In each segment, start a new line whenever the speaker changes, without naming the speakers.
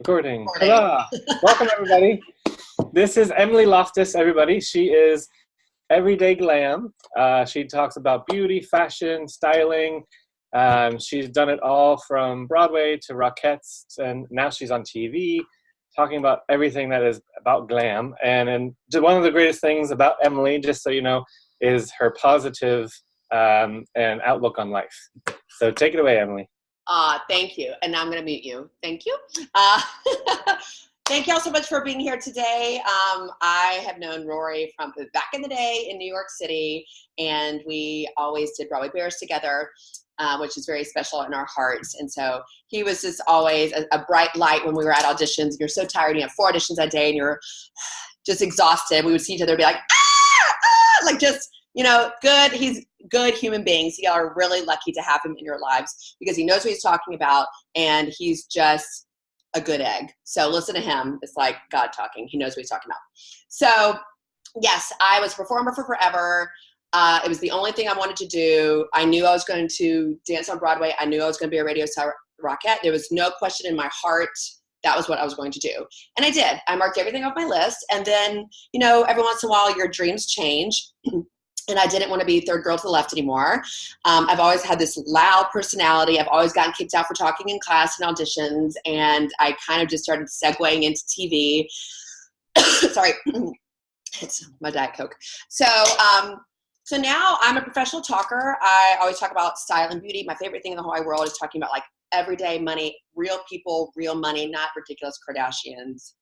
Recording. Hurrah! Welcome, everybody. This is Emily Loftiss, everybody. She is Everyday Glam. She talks about beauty, fashion, styling. She's done it all from Broadway to Rockettes, and now she's on TV talking about everything that is about glam. And one of the greatest things about Emily, just so you know, is her positive and outlook on life. So take it away, Emily.
Thank you. And now I'm going to mute you. Thank you. Thank you all so much for being here today. I have known Rory from back in the day in New York City, and we always did Broadway Bears together, which is very special in our hearts. And so he was just always a bright light when we were at auditions. You're so tired, you have 4 auditions a day, and you're just exhausted. We would see each other and be like, like just, you know, good. He's good human beings. You are really lucky to have him in your lives because he knows what he's talking about, and he's just a good egg. So listen to him. It's like God talking. He knows what he's talking about. So yes, I was a performer for forever. It was the only thing I wanted to do. I knew I was going to dance on Broadway. I knew I was going to be a radio star rockette. There was no question in my heart that was what I was going to do. And I did. I marked everything off my list. And then, you know, every once in a while your dreams change. And I didn't want to be third girl to the left anymore. I've always had this loud personality. I've always gotten kicked out for talking in class and auditions. And I kind of just started segueing into TV. Sorry, it's my Diet Coke. So now I'm a professional talker. I always talk about style and beauty. My favorite thing in the whole wide world is talking about like everyday money, real people, real money, not ridiculous Kardashians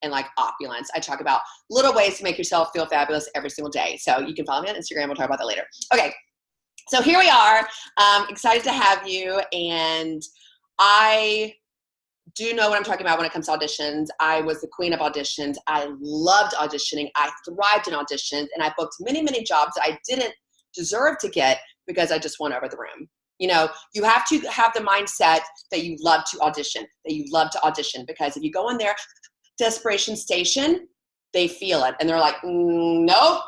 and like opulence. I talk about little ways to make yourself feel fabulous every single day. So you can follow me on Instagram. We'll talk about that later. Okay. So here we are. Excited to have you. And I do know what I'm talking about when it comes to auditions. I was the queen of auditions. I loved auditioning. I thrived in auditions, and I booked many, many jobs that I didn't deserve to get because I just won over the room. You know, you have to have the mindset that you love to audition, because if you go in there, desperation station, they feel it and they're like, nope,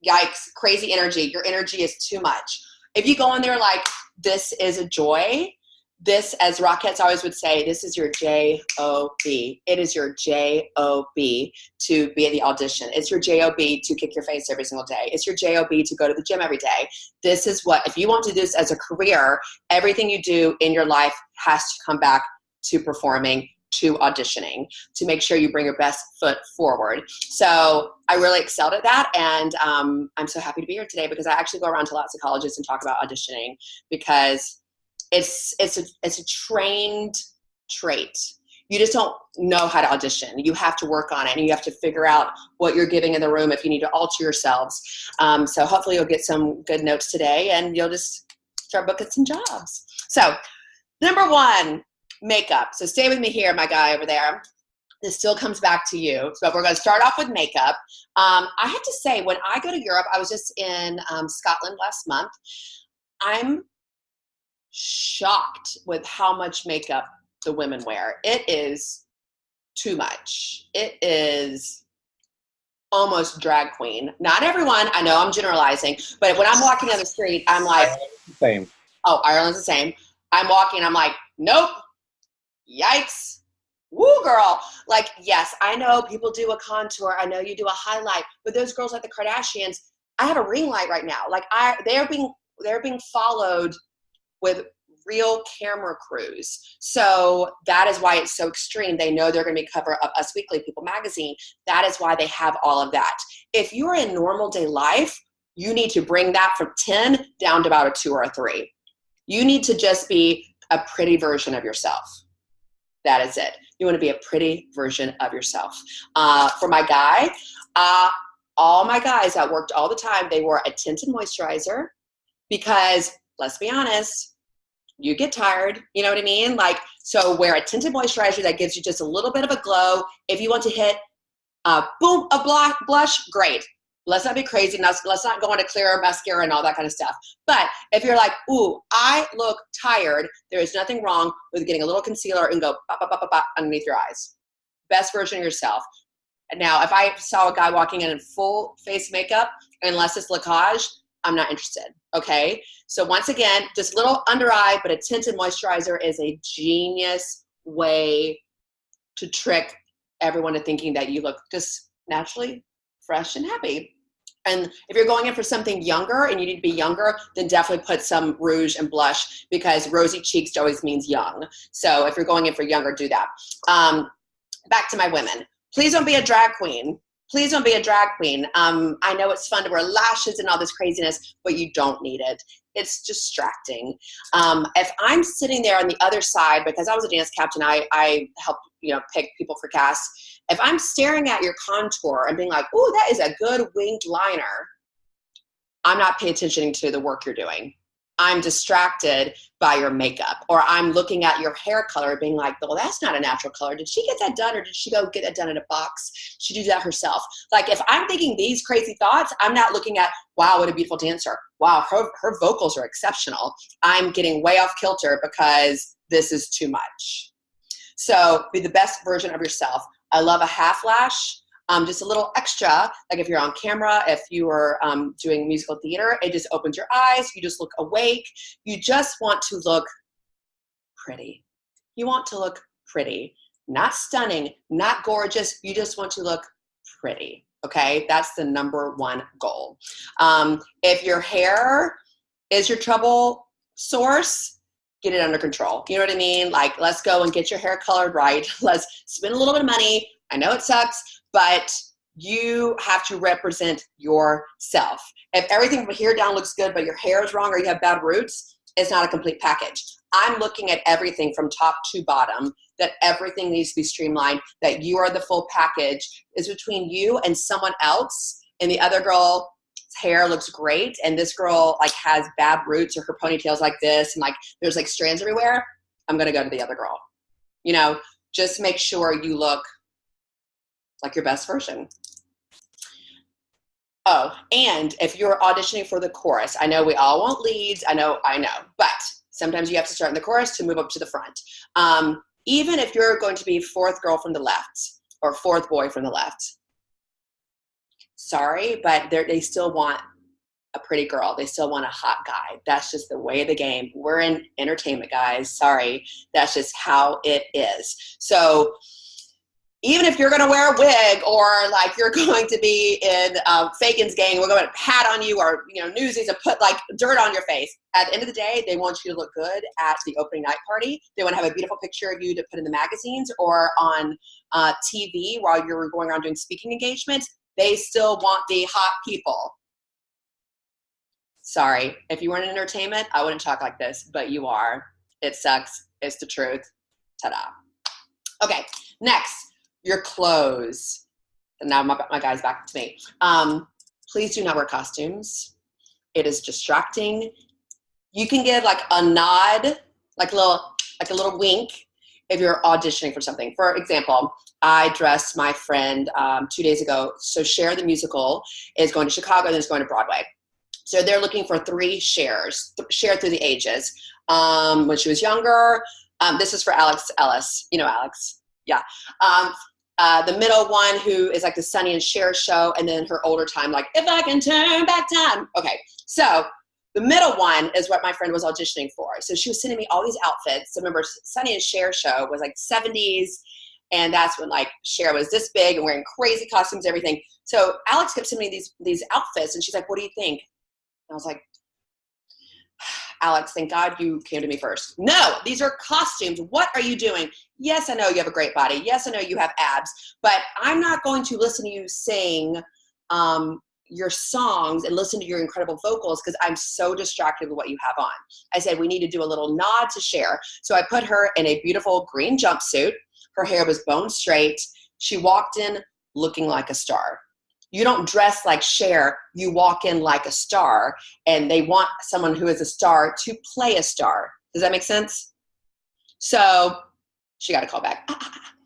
yikes, crazy energy. Your energy is too much. If you go in there like, this is a joy, this, as Rockettes always would say, this is your J-O-B. It is your J-O-B to be at the audition. It's your J-O-B to kick your face every single day. It's your J-O-B to go to the gym every day. This is what, if you want to do this as a career, everything you do in your life has to come back to performing, to auditioning, to make sure you bring your best foot forward. So I really excelled at that, and I'm so happy to be here today because I actually go around to lots of colleges and talk about auditioning because it's a trained trait. You just don't know how to audition. You have to work on it, and you have to figure out what you're giving in the room if you need to alter yourselves. So hopefully you'll get some good notes today, and you'll just start booking some jobs. So number 1, makeup. So stay with me here, my guy over there. This still comes back to you. So we're going to start off with makeup. I have to say, when I go to Europe, I was just in Scotland last month. I'm shocked with how much makeup the women wear. It is too much. It is almost drag queen. Not everyone. I know I'm generalizing, but when I'm walking down the street, I'm like,
Same.
Oh, Ireland's the same. I'm walking, I'm like, nope. Yikes. Woo, girl. Like, yes, I know people do a contour. I know you do a highlight, but those girls like the Kardashians, I have a ring light right now. Like they're being followed with real camera crews. So that is why it's so extreme. They know they're going to be cover of Us Weekly, People Magazine. That is why they have all of that. If you're in normal day life, you need to bring that from 10 down to about a 2 or a 3. You need to just be a pretty version of yourself. That is it. You want to be a pretty version of yourself. For my guy, all my guys that worked all the time, they wore a tinted moisturizer because, let's be honest, you get tired. You know what I mean? Like, so wear a tinted moisturizer that gives you just a little bit of a glow. If you want to hit, boom, a blush, great. Let's not be crazy. Let's not go on a clear mascara and all that kind of stuff. But if you're like, ooh, I look tired, there is nothing wrong with getting a little concealer and go bop, bop, bop, bop, bop, underneath your eyes. Best version of yourself. Now, if I saw a guy walking in full face makeup, unless it's Lacoste, I'm not interested, okay? So once again, just a little under eye, but a tinted moisturizer is a genius way to trick everyone to thinking that you look just naturally fresh and happy. And if you're going in for something younger and you need to be younger, then definitely put some rouge and blush, because rosy cheeks always means young. So if you're going in for younger, do that. Back to my women. Please don't be a drag queen. Please don't be a drag queen. I know it's fun to wear lashes and all this craziness, but you don't need it. It's distracting. If I'm sitting there on the other side, because I was a dance captain, I helped pick people for casts. If I'm staring at your contour and being like, "Ooh, that is a good winged liner," I'm not paying attention to the work you're doing. I'm distracted by your makeup, or I'm looking at your hair color being like, "Well, that's not a natural color. Did she get that done, or did she go get that done in a box? She do that herself?" Like, if I'm thinking these crazy thoughts, I'm not looking at, "Wow, what a beautiful dancer. Wow, her vocals are exceptional." I'm getting way off kilter because this is too much. So be the best version of yourself. I love a half lash. Just a little extra, like if you're on camera, if you are doing musical theater, it just opens your eyes. You just look awake. You just want to look pretty. You want to look pretty, not stunning, not gorgeous. You just want to look pretty, okay? That's the number one goal. If your hair is your trouble source, get it under control. You know what I mean? Like, let's go and get your hair colored right. Let's spend a little bit of money. I know it sucks, but you have to represent yourself. If everything from here down looks good, but your hair is wrong or you have bad roots, it's not a complete package. I'm looking at everything from top to bottom, that everything needs to be streamlined, that you are the full package. It's between you and someone else, and the other girl's hair looks great, and this girl like has bad roots, or her ponytail's like this, and like there's like strands everywhere. I'm gonna go to the other girl. Just make sure you look like your best version. Oh, and if you're auditioning for the chorus, I know we all want leads, I know, but sometimes you have to start in the chorus to move up to the front. Even if you're going to be fourth girl from the left or fourth boy from the left, sorry, but they still want a pretty girl. They still want a hot guy. That's just the way of the game. We're in entertainment, guys. Sorry. That's just how it is. So even if you're going to wear a wig, or like you're going to be in Fakin's gang, we're going to pat on you, or Newsies, and put like dirt on your face. At the end of the day, they want you to look good at the opening night party. They want to have a beautiful picture of you to put in the magazines or on TV while you're going around doing speaking engagements. They still want the hot people. Sorry, if you weren't in entertainment, I wouldn't talk like this, but you are. It sucks. It's the truth. Ta-da. Okay, next. Your clothes. And now my guy's back to me. Please do not wear costumes. It is distracting. You can give like a nod, like a little wink if you're auditioning for something. For example, I dressed my friend 2 days ago. So Cher the musical is going to Chicago, and then it's going to Broadway. So they're looking for 3 Chers, Cher through the ages. When she was younger, this is for Alex Ellis. You know Alex. Yeah. The middle one, who is like the Sonny and Cher show, and then her older time, like If I Can Turn Back Time. Okay, so the middle one is what my friend was auditioning for. So she was sending me all these outfits. So remember, Sonny and Cher show was like 70s, and that's when like Cher was this big and wearing crazy costumes, everything. So Alex kept sending me these outfits, and she's like, "What do you think?" And I was like, "Alex, thank God you came to me first. No, these are costumes. What are you doing? Yes, I know you have a great body. Yes, I know you have abs, but I'm not going to listen to you sing your songs and listen to your incredible vocals because I'm so distracted with what you have on." I said, we need to do a little nod to Cher. So I put her in a beautiful green jumpsuit. Her hair was bone straight. She walked in looking like a star. You don't dress like Cher, you walk in like a star, and they want someone who is a star to play a star. Does that make sense? So she got a call back.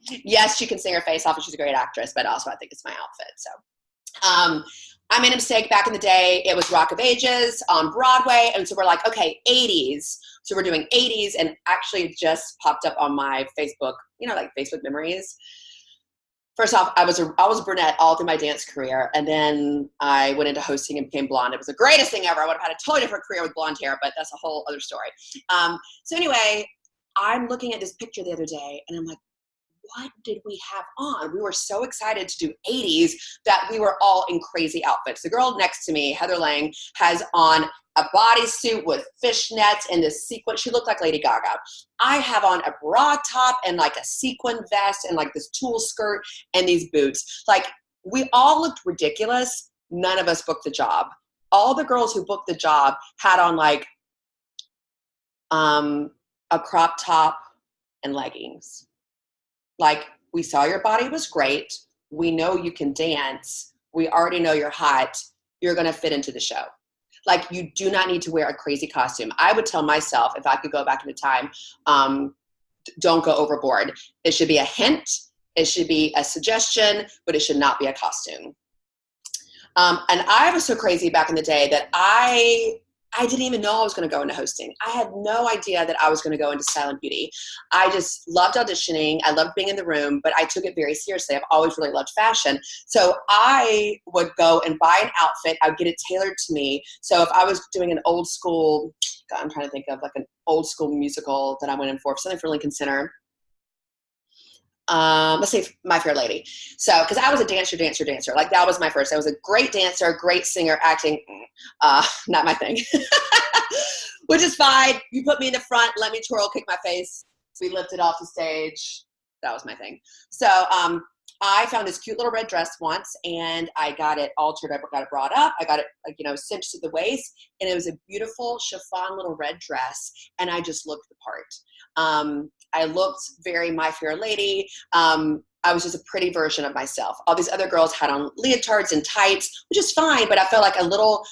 Yes, she can sing her face off, and she's a great actress, but also I think it's my outfit. So I made a mistake back in the day. It was Rock of Ages on Broadway, and so we're like, okay, 80s. So we're doing 80s, and actually it just popped up on my Facebook, like Facebook memories. First off, I was a brunette all through my dance career, and then I went into hosting and became blonde. It was the greatest thing ever. I would have had a totally different career with blonde hair, but that's a whole other story. So anyway, I'm looking at this picture the other day and I'm like, what did we have on? We were so excited to do 80s that we were all in crazy outfits. The girl next to me, Heather Lang, has on a bodysuit with fishnets and this sequin. She looked like Lady Gaga. I have on a bra top and like a sequin vest and like this tulle skirt and these boots. Like, we all looked ridiculous. None of us booked the job. All the girls who booked the job had on like a crop top and leggings. Like, we saw your body was great. We know you can dance. We already know you're hot. You're going to fit into the show. Like, you do not need to wear a crazy costume. I would tell myself, if I could go back into time, don't go overboard. It should be a hint. It should be a suggestion, but it should not be a costume. And I was so crazy back in the day that I didn't even know I was going to go into hosting. I had no idea that I was going to go into style and beauty. I just loved auditioning. I loved being in the room, but I took it very seriously. I've always really loved fashion. So I would go and buy an outfit. I would get it tailored to me. So if I was doing an old school, God, I'm trying to think of like an old school musical that I went in for something for Lincoln Center. Let's say My Fair Lady. So, because I was a dancer. Like, that was my first. I was a great dancer, great singer, acting, not my thing. Which is fine. You put me in the front, let me twirl, kick my face. We lifted off the stage. That was my thing. So, I found this cute little red dress once, and I got it altered. I got it brought up. I got it, like, cinched to the waist, and it was a beautiful chiffon little red dress, and I just looked the part. I looked very My Fair Lady. I was just a pretty version of myself. All these other girls had on leotards and tights, which is fine, but I felt like a little,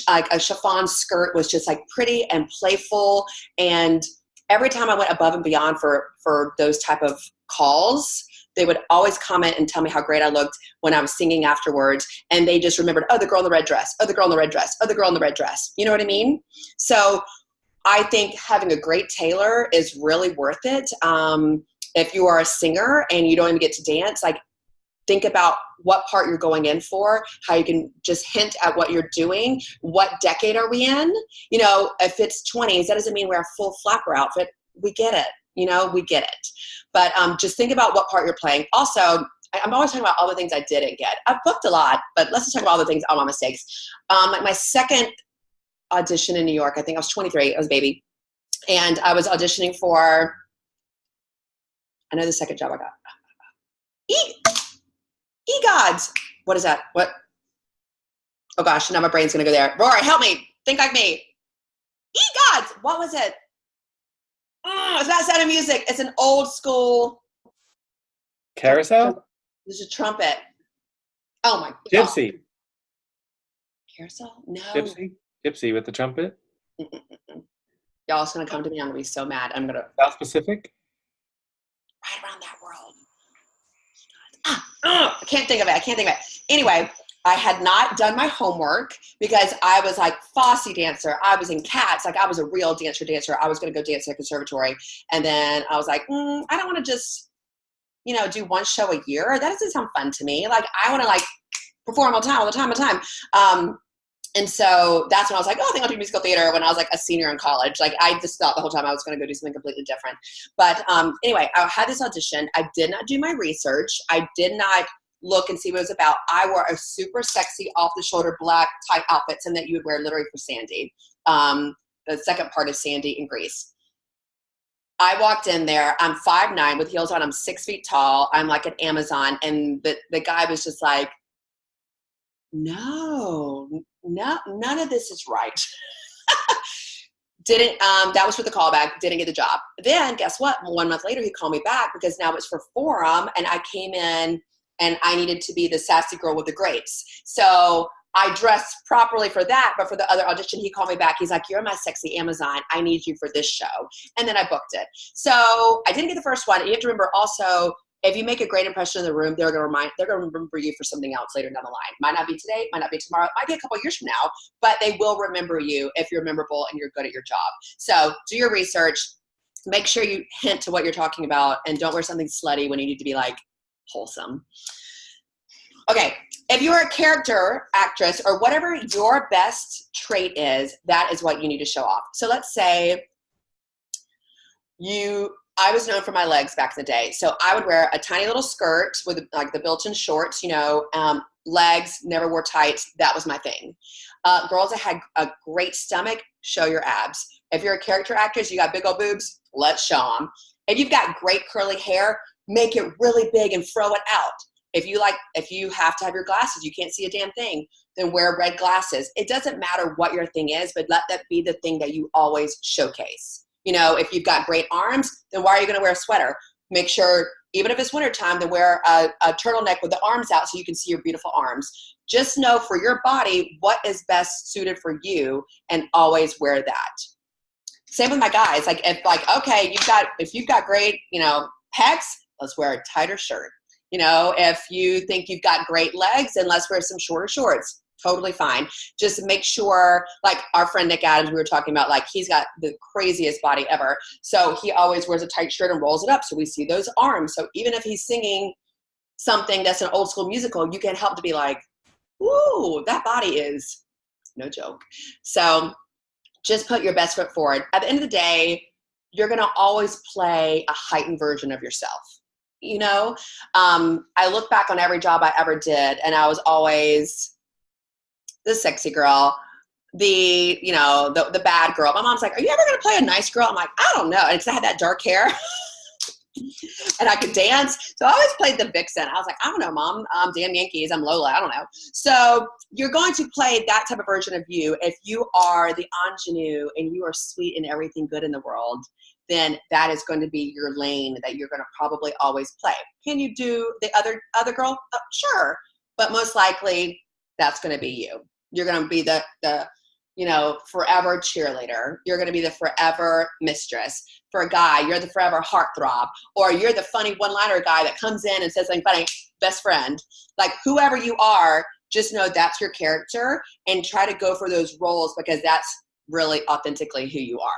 like a chiffon skirt was just like pretty and playful. And every time I went above and beyond for those type of calls, they would always comment and tell me how great I looked when I was singing afterwards. And they just remembered, oh, the girl in the red dress, oh, the girl in the red dress, oh, the girl in the red dress. You know what I mean? So I think having a great tailor is really worth it. If you are a singer and you don't even get to dance, like, think about what part you're going in for, how you can just hint at what you're doing. What decade are we in? If it's 20s, that doesn't mean wear a full flapper outfit. We get it. We get it. But just think about what part you're playing. Also, I'm always talking about all the things I didn't get. I've booked a lot, but let's just talk about all the things, all my mistakes. Like my second audition in New York, I think I was 23, I was a baby. And I was auditioning for, I know the second job I got. EGODS. What is that? What? Oh gosh, now my brain's gonna go there. Rory, help me. Think like me. EGODS. What was it? It's not Sound of Music. It's an old school.
Carousel?
There's a trumpet. Oh my God.
Gypsy.
Carousel? No.
Gypsy with the trumpet?
Y'all, it's gonna come to me. I'm gonna be so mad. I'm gonna.
South Pacific?
Right around that world. I can't think of it. Anyway, I had not done my homework because I was like Fosse dancer. I was in Cats. Like, I was a real dancer. I was going to go dance in a conservatory. And then I was like, I don't want to just, do one show a year. That doesn't sound fun to me. Like, I want to perform all the time. And so that's when I was like, I think I'll do musical theater when I was like a senior in college. Like, I just thought the whole time I was going to go do something completely different. But anyway, I had this audition. I did not do my research. I did not look and see what it was about. I wore a super sexy off-the-shoulder black tight outfit, something that you would wear literally for Sandy. The second part of Sandy in Grease. I walked in there. I'm 5'9" with heels on. I'm 6 feet tall. I'm like an Amazon. And the guy was just like, no, none of this is right. That was for the callback, didn't get the job. Then guess what? 1 month later, he called me back because now it's for Forum, and I came in and I needed to be the sassy girl with the grapes. So I dressed properly for that, but for the other audition, he called me back. He's like, you're my sexy Amazon. I need you for this show. And then I booked it. So I didn't get the first one. And you have to remember also, if you make a great impression in the room, they're going to remember you for something else later down the line. Might not be today, might not be tomorrow, might be a couple years from now, but they will remember you if you're memorable and you're good at your job. So do your research. Make sure you hint to what you're talking about, and don't wear something slutty when you need to be like wholesome. Okay, if you're a character actress or whatever your best trait is, that is what you need to show off. So let's say I was known for my legs back in the day. So I would wear a tiny little skirt with like the built-in shorts, you know, legs, never wore tights. That was my thing. Girls that had a great stomach, show your abs. If you're a character actress, you got big old boobs, let's show them. If you've got great curly hair, make it really big and throw it out. If you have to have your glasses, you can't see a damn thing, then wear red glasses. It doesn't matter what your thing is, but let that be the thing that you always showcase. You know, if you've got great arms, then why are you going to wear a sweater? Make sure, even if it's wintertime, to wear a turtleneck with the arms out so you can see your beautiful arms. Just know for your body what is best suited for you, and always wear that. Same with my guys. Like okay, if you've got great, you know, pecs, let's wear a tighter shirt. You know, if you think you've got great legs, then let's wear some shorter shorts. Totally fine. Just make sure, like our friend Nick Adams, we were talking about, like he's got the craziest body ever. So he always wears a tight shirt and rolls it up so we see those arms. So even if he's singing something that's an old school musical, you can help to be like, ooh, that body is no joke. So just put your best foot forward. At the end of the day, you're going to always play a heightened version of yourself. You know, I look back on every job I ever did, and I was always the sexy girl, the bad girl. My mom's like, are you ever going to play a nice girl? I'm like, I don't know. And because I had that dark hair and I could dance. So I always played the vixen. I was like, I don't know, Mom. I'm Dan Yankees. I'm Lola. I don't know. So you're going to play that type of version of you. If you are the ingenue and you are sweet and everything good in the world, then that is going to be your lane that you're going to probably always play. Can you do the other girl? Sure. But most likely that's going to be you. You're going to be the forever cheerleader. You're going to be the forever mistress. For a guy, you're the forever heartthrob, or you're the funny one-liner guy that comes in and says something funny, best friend. Like whoever you are, just know that's your character and try to go for those roles because that's really authentically who you are.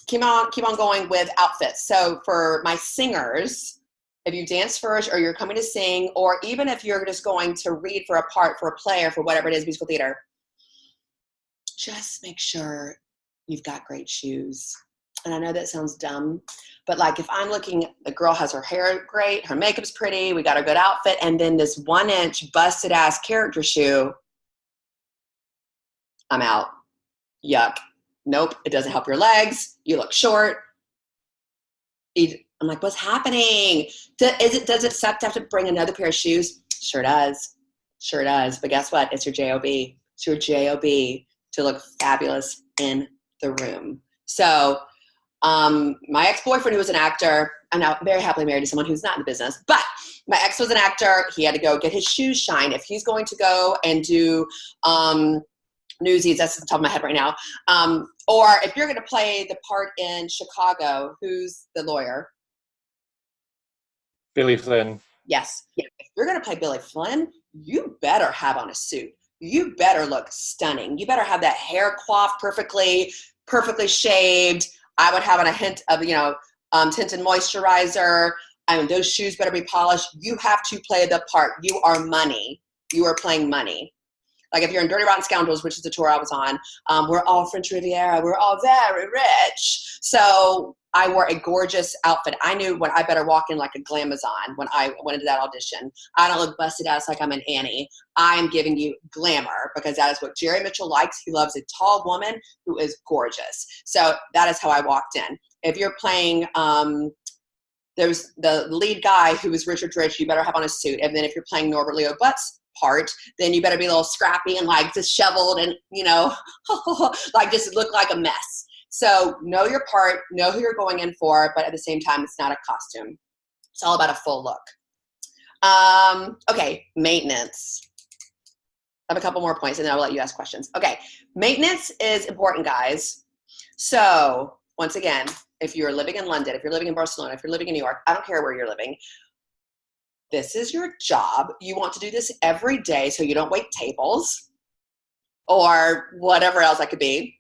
Keep on going with outfits. So for my singers, if you dance first or you're coming to sing, or even if you're just going to read for a part, for a play, or for whatever it is, musical theater, just make sure you've got great shoes. And I know that sounds dumb, but like if I'm looking, the girl has her hair great, her makeup's pretty, we got a good outfit, and then this 1-inch busted ass character shoe, I'm out. Yuck. Nope, it doesn't help your legs. You look short. I'm like, what's happening? Does it suck to have to bring another pair of shoes? Sure does. Sure does. But guess what? It's your JOB. It's your JOB to look fabulous in the room. So my ex-boyfriend, who was an actor, I'm now very happily married to someone who's not in the business, but my ex was an actor. He had to go get his shoes shined. If he's going to go and do Newsies, that's at the top of my head right now. Or if you're going to play the part in Chicago, who's the lawyer?
Billy Flynn.
Yes. If you're going to play Billy Flynn, you better have on a suit. You better look stunning. You better have that hair coiffed perfectly shaved. I would have on a hint of, tinted moisturizer. I mean, those shoes better be polished. You have to play the part. You are money. You are playing money. Like if you're in Dirty Rotten Scoundrels, which is the tour I was on, we're all French Riviera. We're all very rich. So I wore a gorgeous outfit. I knew when I better walk in like a glamazon when I went into that audition. I don't look busted ass like I'm an Annie. I am giving you glamour because that is what Jerry Mitchell likes. He loves a tall woman who is gorgeous. So that is how I walked in. If you're playing, there's the lead guy who is Richard Rich, you better have on a suit. And then if you're playing Norbert Leo Butts part, then you better be a little scrappy and like disheveled and, like just look like a mess. So know your part, know who you're going in for, but at the same time, it's not a costume. It's all about a full look. Okay, maintenance. I have a couple more points and then I'll let you ask questions. Okay, maintenance is important, guys. So once again, if you're living in London, if you're living in Barcelona, if you're living in New York, I don't care where you're living. This is your job. You want to do this every day so you don't wait tables or whatever else that could be.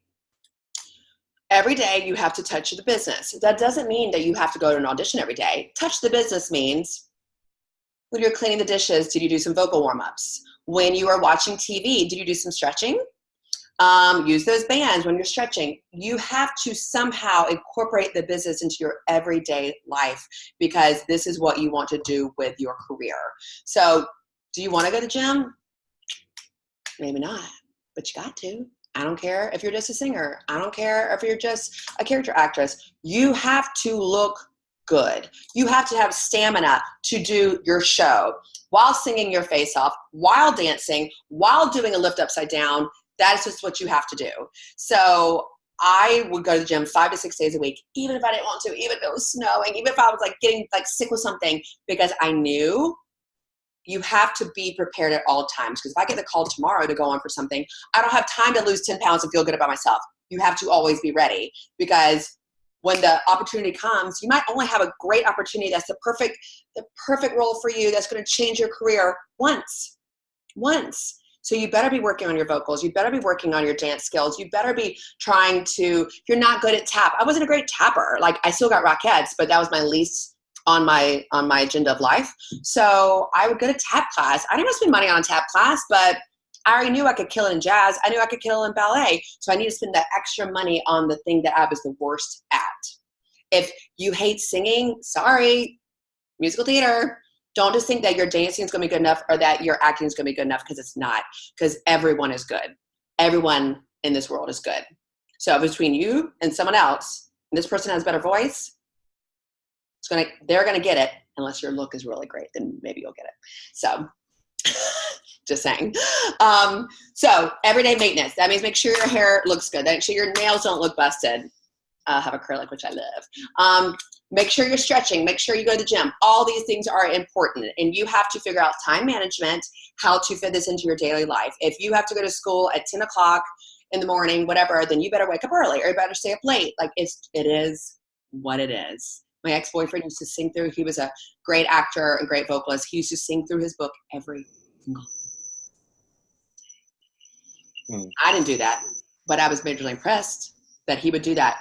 Every day you have to touch the business. That doesn't mean that you have to go to an audition every day. Touch the business means when you're cleaning the dishes, did you do some vocal warm-ups? When you are watching TV, did you do some stretching? Use those bands when you're stretching. You have to somehow incorporate the business into your everyday life because this is what you want to do with your career. So do you want to go to the gym? Maybe not, but you got to. I don't care if you're just a singer. I don't care if you're just a character actress. You have to look good. You have to have stamina to do your show while singing your face off, while dancing, while doing a lift upside down. That is just what you have to do. So I would go to the gym 5 to 6 days a week, even if I didn't want to, even if it was snowing, even if I was like getting like sick with something, because I knew you have to be prepared at all times. Because if I get the call tomorrow to go on for something, I don't have time to lose 10 pounds and feel good about myself. You have to always be ready, because when the opportunity comes, you might only have a great opportunity that's the perfect role for you, that's going to change your career once. So you better be working on your vocals. You better be working on your dance skills. You better be trying to, if you're not good at tap. I wasn't a great tapper. Like, I still got Rockettes, but that was my least on my agenda of life. So I would go to tap class. I didn't want to spend money on a tap class, but I already knew I could kill it in jazz. I knew I could kill it in ballet. So I need to spend that extra money on the thing that I was the worst at. If you hate singing, sorry, musical theater. Don't just think that your dancing is going to be good enough or that your acting is going to be good enough, because it's not. Because everyone is good. Everyone in this world is good. So between you and someone else, and this person has a better voice, they're going to get it. Unless your look is really great, then maybe you'll get it. So just saying. So everyday maintenance. That means make sure your hair looks good. Make sure your nails don't look busted. Have acrylic, which I love. Make sure you're stretching. Make sure you go to the gym. All these things are important, and you have to figure out time management, how to fit this into your daily life. If you have to go to school at 10 o'clock in the morning, whatever, then you better wake up early, or you better stay up late. Like, it is what it is. My ex-boyfriend used to sing through. He was a great actor and great vocalist. He used to sing through his book every single day. I didn't do that, but I was majorly impressed that he would do that.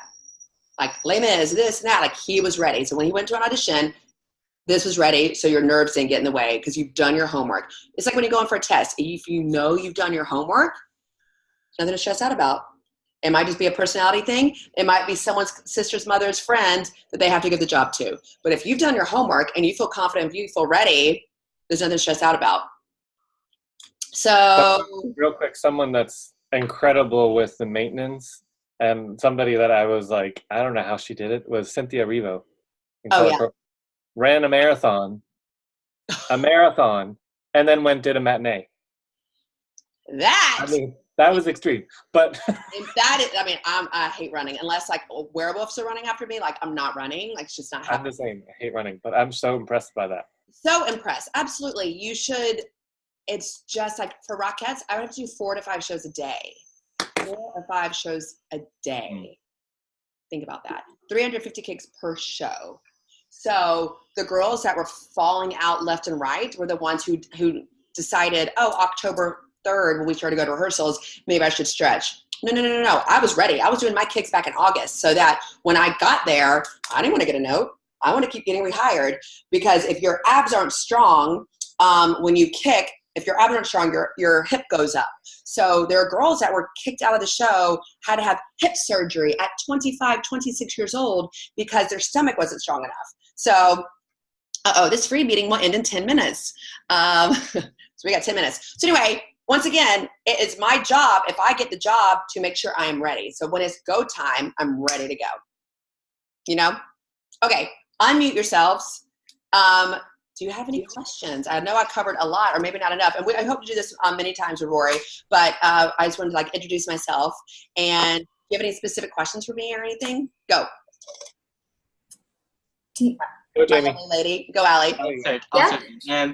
Like, Les Mis, this and that. Like, he was ready. So when he went to an audition, this was ready, so your nerves didn't get in the way because you've done your homework. It's like when you go in for a test. If you know you've done your homework, nothing to stress out about. It might just be a personality thing. It might be someone's sister's mother's friend that they have to give the job to. But if you've done your homework and you feel confident, if you feel ready, there's nothing to stress out about. So
real quick, someone that's incredible with the maintenance, and somebody that I was like, I don't know how she did it, was Cynthia Erivo.
Oh, yeah.
Ran a marathon, and then did a matinee. That was extreme, but
that is, I hate running unless like werewolves are running after me. Like, I'm not running. Like, it's just not happening.
I'm the same. I hate running, but I'm so impressed by that.
So impressed. Absolutely. You should. It's just like for Rockettes, I would have to do 4 to 5 shows a day. 4 or 5 shows a day. Think about that. 350 kicks per show. So the girls that were falling out left and right were the ones who decided, October 3rd, when we started to go to rehearsals, maybe I should stretch. No. I was ready. I was doing my kicks back in August, so that when I got there, I didn't want to get a note. I want to keep getting rehired, because if your abs aren't strong, when you kick, if your abs aren't strong, your hip goes up. So there are girls that were kicked out of the show, had to have hip surgery at 25, 26 years old because their stomach wasn't strong enough. So, this free meeting will end in 10 minutes. So we got 10 minutes. So anyway, once again, it is my job, if I get the job, to make sure I am ready. So when it's go time, I'm ready to go. You know? Okay, unmute yourselves. Do you have any questions? I know I covered a lot, or maybe not enough. And I hope to do this many times with Rory, but I just wanted to introduce myself. And do you have any specific questions for me or anything? Go.
Go, Jamie.
Lady. Go, Allie.
Yeah.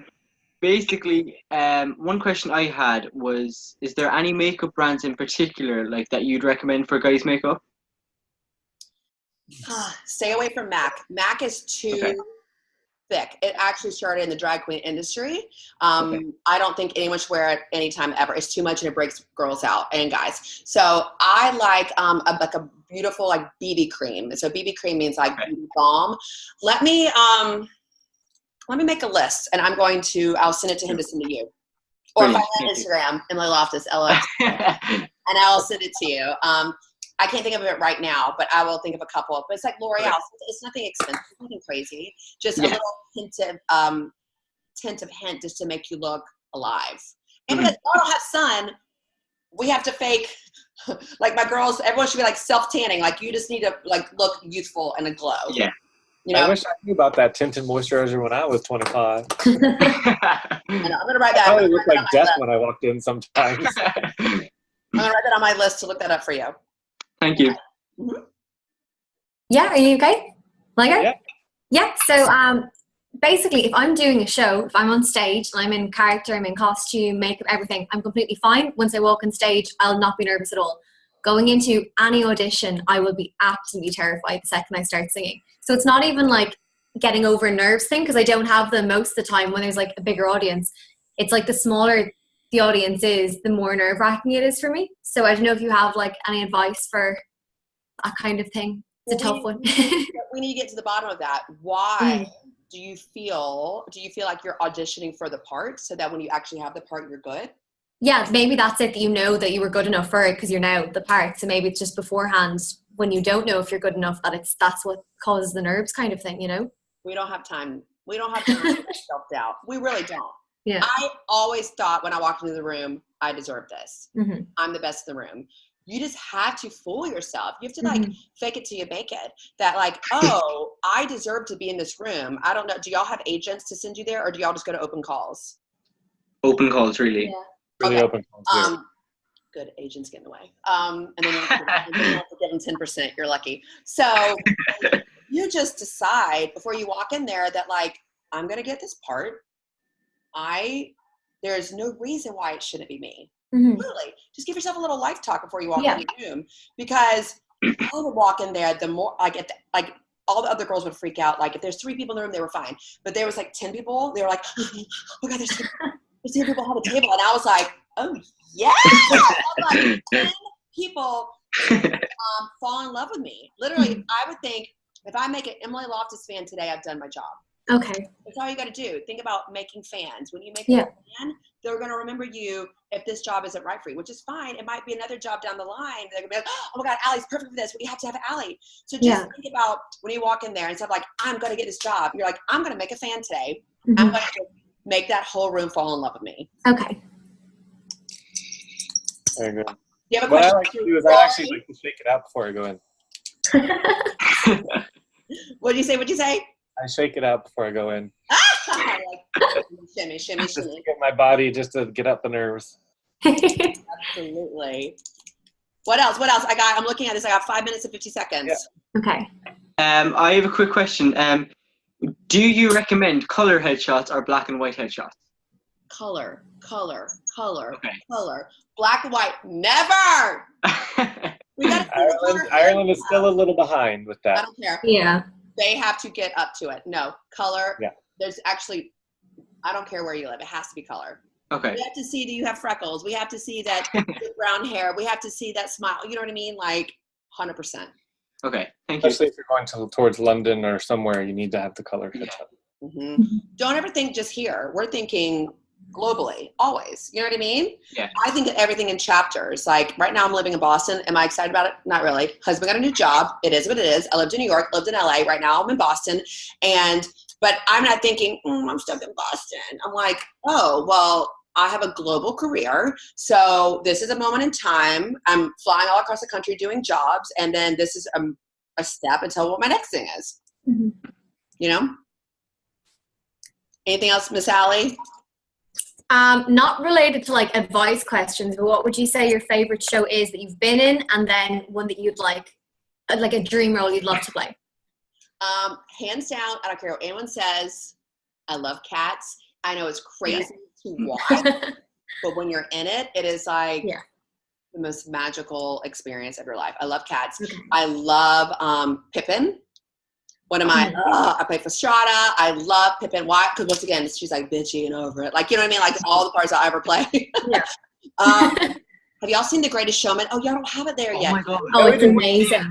Basically, one question I had was, is there any makeup brands in particular that you'd recommend for guys' makeup?
Stay away from MAC. MAC is too thick. It actually started in the drag queen industry. I don't think anyone should wear it anytime ever. It's too much and it breaks girls out and guys. So I like a beautiful BB cream. So BB cream means beauty balm. Let me make a list, and I'll send it to him to send to you. Or find me on Instagram, Emily Loftiss, LX, and I will send it to you. I can't think of it right now, but I will think of a couple. But it's like L'Oreal. It's nothing expensive, nothing crazy. Just a little hint of hint just to make you look alive. And because I don't have sun, we have to fake, like my girls, everyone should be like self-tanning. Like you just need to like look youthful and a glow.
Yeah.
You know?
I wish I knew about that tinted moisturizer when I was 25.
I know, I'm going to write that.
I probably looked like death when I walked in sometimes.
I'm going to write that on my list to look that up for you.
Thank you.
Mm-hmm.
Yeah, are you okay?
Yeah.
Yeah, so basically if I'm doing a show, if I'm on stage and I'm in character, I'm in costume, makeup, everything, I'm completely fine. Once I walk on stage, I'll not be nervous at all. Going into any audition, I will be absolutely terrified the second I start singing. So it's not even like getting over a nerves thing, because I don't have them most of the time when there's like a bigger audience. It's like the smaller the audience is, the more nerve-wracking it is for me. So I don't know if you have like any advice for that kind of thing. It's a tough one.
We need to get to the bottom of that. Why do you feel like you're auditioning for the part so that when you actually have the part, you're good?
Yeah, maybe that's it, that you know that you were good enough for it because you're now the part. So maybe it's just beforehand when you don't know if you're good enough that's what causes the nerves kind of thing, you know?
We don't have time. We don't have time to self-doubt. We really don't.
Yeah.
I always thought when I walked into the room, I deserve this.
Mm-hmm.
I'm the best in the room. You just have to fool yourself. You have to like fake it till you make it. That like, oh, I deserve to be in this room. I don't know. Do y'all have agents to send you there, or do y'all just go to open calls?
Open calls, really.
Yeah.
Really
okay.
open calls.
Good, agents get in the way. And then you have to give them 10%. You're lucky. So you just decide before you walk in there that like, I'm gonna get this part. There's no reason why it shouldn't be me. Literally, just give yourself a little life talk before you walk in the room, because I would walk in there, the more like all the other girls would freak out. Like if there's 3 people in the room, they were fine, but there was like 10 people. They were like, oh god, there's 10 people on the table, and I was like, oh yeah, like 10 people fall in love with me. Literally, I would think if I make an Emily Loftiss fan today, I've done my job.
Okay. That's
all you got to do. Think about making fans. When you make a fan, they're going to remember you if this job isn't right for you, which is fine. It might be another job down the line. They're going to be like, oh my God, Allie's perfect for this. We have to have Allie. So just think about when you walk in there, instead of like, I'm going to get this job, you're like, I'm going to make a fan today. I'm going to make that whole room fall in love with me.
Okay.
Very good.
You have a
What
question?
I like to do is I actually like to shake it out before I go in.
What'd you say?
I shake it out before I go in.
Like, shimmy.
Just to get my body, just to get up the nerves.
Absolutely. What else? I'm looking at this. I got 5 minutes and 50 seconds.
Yeah.
Okay.
I have a quick question. Do you recommend color headshots or black and white headshots?
Color.
Okay.
Color. Black and white. Never.
Ireland is still a little behind with that.
I don't care.
Yeah.
They have to get up to it. No, color.
Yeah.
There's actually, I don't care where you live. It has to be color.
Okay.
We have to see, do you have freckles? We have to see that brown hair. We have to see that smile. You know what I mean? Like 100%.
Okay. Thank you.
Especially if you're going towards London or somewhere, you need to have the color headshot.
Don't ever think just here. We're thinking globally, always. You know what I mean?
Yeah.
I think of everything in chapters. Like right now I'm living in Boston. Am I excited about it? Not really. Husband got a new job. It is what it is. I lived in New York, lived in LA. Right now I'm in Boston. But I'm not thinking, I'm stuck in Boston. I'm like, oh, well, I have a global career. So this is a moment in time. I'm flying all across the country doing jobs. And then this is a step until what my next thing is. You know? Anything else, Miss Allie?
Not related to like advice questions, but what would you say your favorite show is that you've been in, and then one that you'd like a dream role you'd love to play?
Hands down, I don't care what anyone says. I love Cats. I know it's crazy to watch, but when you're in it, it is like the most magical experience of your life. I love Cats. I love Pippin. One of my, I play Fastrada. I love Pippin. Why? Because once again, she's like bitchy and over it. Like, you know what I mean? Like all the parts I ever play. Have y'all seen The Greatest Showman? Oh, y'all don't have it there yet.
Oh my God.
Oh, it's amazing.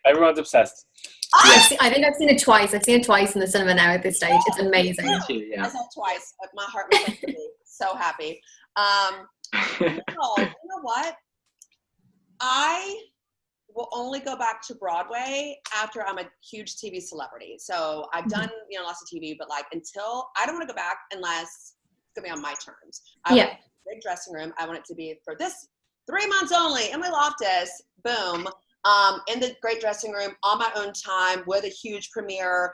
Everyone's obsessed.
I think I've seen it twice. I've seen it twice in the cinema now at this stage. It's amazing.
I saw it twice. My heart was like So happy. You know what? I will only go back to Broadway after I'm a huge TV celebrity. So I've done, lots of TV, but like until I don't want to go back unless it's gonna be on my terms. I want a big dressing room. I want it to be for this 3 months only. Emily Loftiss, boom. In the great dressing room on my own time with a huge premiere.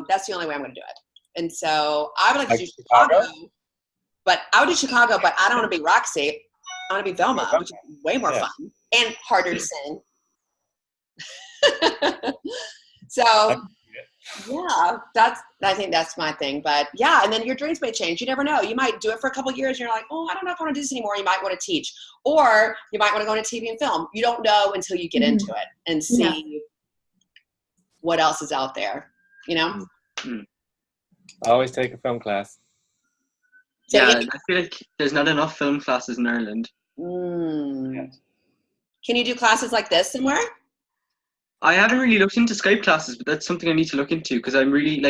That's the only way I'm going to do it. And so I would like to do Chicago, but I would do Chicago, but I don't want to be Roxy. I want to be Velma, which is way more fun and harder to sing. So yeah, I think that's my thing. But yeah, and then your dreams may change. You never know. You might do it for a couple of years and you're like, oh, I don't know if I want to do this anymore. You might want to teach, or you might want to go into TV and film. You don't know until you get into it and see what else is out there,
Always take a film class.
So,
I feel like there's not enough film classes in Ireland.
Can you do classes like this somewhere?
I haven't really looked into Skype classes, but that's something I need to look into because I'm really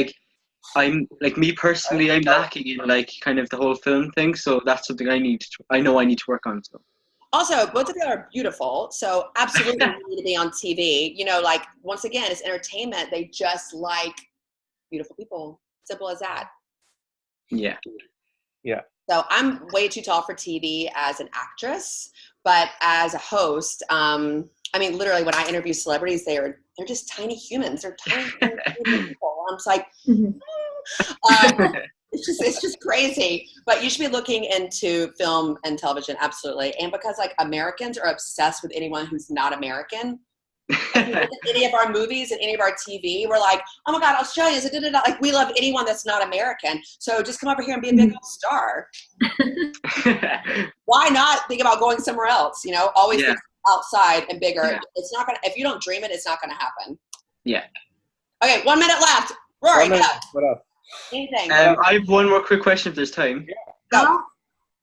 me personally, I'm lacking in like kind of the whole film thing. So that's something I know I need to work on. So. Also,
both of you are beautiful. So absolutely you need to be on TV. Like once again, it's entertainment. They just like beautiful people. Simple as that.
Yeah.
Yeah.
So I'm way too tall for TV as an actress, but as a host, literally when I interview celebrities, they're just tiny humans. They're tiny people. I'm just like, it's just crazy. But you should be looking into film and television, absolutely. And because like Americans are obsessed with anyone who's not American. If you look at any of our movies and any of our TV, we're like, oh my God, Australians, like we love anyone that's not American. So just come over here and be a big old star. Why not think about going somewhere else? Always think outside and bigger. Yeah. It's not gonna. If you don't dream it, it's not gonna happen.
Yeah.
Okay, 1 minute left. Rory, go.
What up?
Anything?
I have one more quick question if there's time.
Yeah.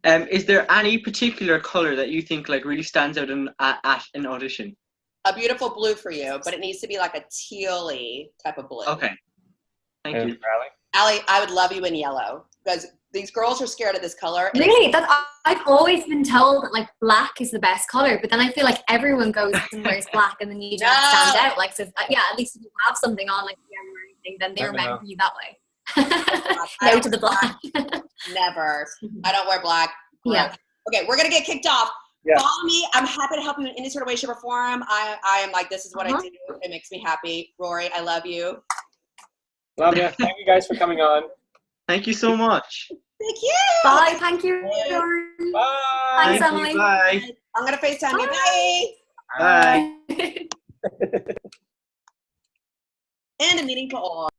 Go. Is there any particular color that you think like really stands out at an audition?
A beautiful blue for you, but it needs to be like a teal-y type of blue.
Okay. Thank you.
Allie, I would love you in yellow because these girls are scared of this color.
Really? I've always been told that like black is the best color, but then I feel like everyone goes and wears black and then you don't stand out. Like, so at least if you have something on like the or anything, then they remember you that way. No to the black.
Never. I don't wear black.
Yeah.
Okay, we're going to get kicked off.
Yeah.
Follow me. I'm happy to help you in any sort of way, shape, or form. I am like, this is what I do. It makes me happy. Rory, I love you.
Love you. Thank you guys for coming on.
Thank you so much.
Thank you.
Bye. Thank you.
Bye.
Thanks, Emily.
Bye.
I'm going to FaceTime you.
Bye.
And a meeting for all.